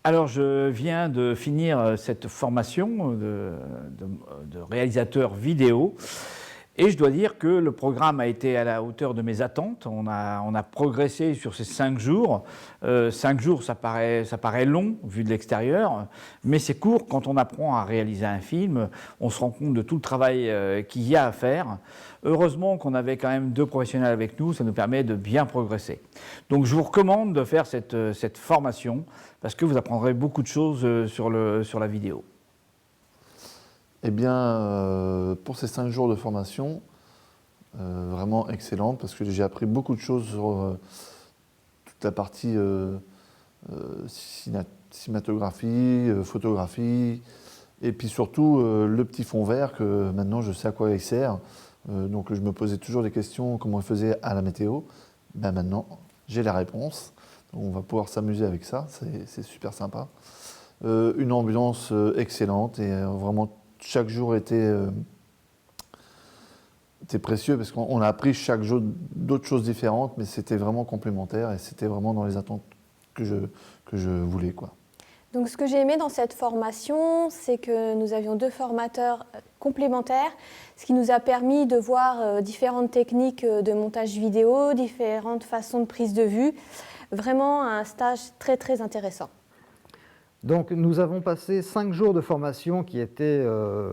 Alors, je viens de finir cette formation de réalisateur vidéo et je dois dire que le programme a été à la hauteur de mes attentes. On a progressé sur ces 5 jours. 5 jours, ça paraît long vu de l'extérieur, mais c'est court quand on apprend à réaliser un film. On se rend compte de tout le travail qu'il y a à faire. Heureusement qu'on avait quand même 2 professionnels avec nous, ça nous permet de bien progresser. Donc je vous recommande de faire cette formation parce que vous apprendrez beaucoup de choses sur la vidéo. Eh bien, pour ces 5 jours de formation, vraiment excellente parce que j'ai appris beaucoup de choses sur toute la partie cinématographie, photographie, et puis surtout le petit fond vert que maintenant je sais à quoi il sert. Donc je me posais toujours des questions, comment il faisait à la météo. Ben maintenant, j'ai la réponse. Donc, on va pouvoir s'amuser avec ça, c'est super sympa. Une ambiance excellente et vraiment chaque jour était précieux parce qu'on a appris chaque jour d'autres choses différentes, mais c'était vraiment complémentaire et c'était vraiment dans les attentes que je voulais, quoi. Donc ce que j'ai aimé dans cette formation, c'est que nous avions 2 formateurs complémentaires, ce qui nous a permis de voir différentes techniques de montage vidéo, différentes façons de prise de vue. Vraiment un stage très très intéressant. Donc nous avons passé 5 jours de formation qui étaient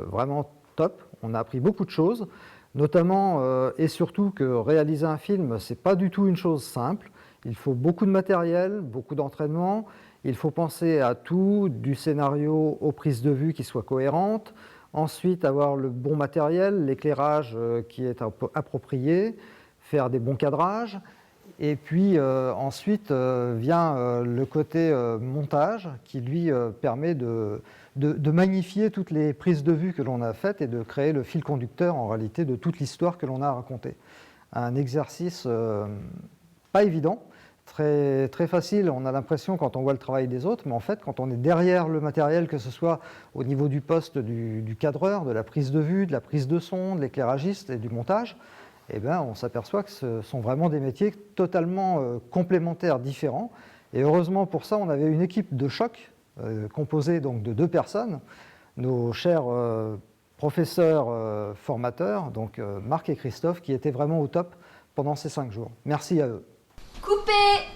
vraiment top. On a appris beaucoup de choses, notamment et surtout que réaliser un film, ce n'est pas du tout une chose simple. Il faut beaucoup de matériel, beaucoup d'entraînement. Il faut penser à tout, du scénario aux prises de vue qui soient cohérentes. Ensuite, avoir le bon matériel, l'éclairage qui est approprié, faire des bons cadrages. Et puis ensuite vient le côté montage qui lui permet de magnifier toutes les prises de vue que l'on a faites et de créer le fil conducteur en réalité de toute l'histoire que l'on a racontée. Un exercice pas évident, très facile, on a l'impression quand on voit le travail des autres, mais en fait quand on est derrière le matériel, que ce soit au niveau du poste du cadreur, de la prise de vue, de la prise de son, de l'éclairagiste et du montage, eh bien, on s'aperçoit que ce sont vraiment des métiers totalement complémentaires, différents. Et heureusement pour ça, on avait une équipe de choc composée donc de 2 personnes, nos chers professeurs formateurs, donc Marc et Christophe, qui étaient vraiment au top pendant ces 5 jours. Merci à eux. Coupé!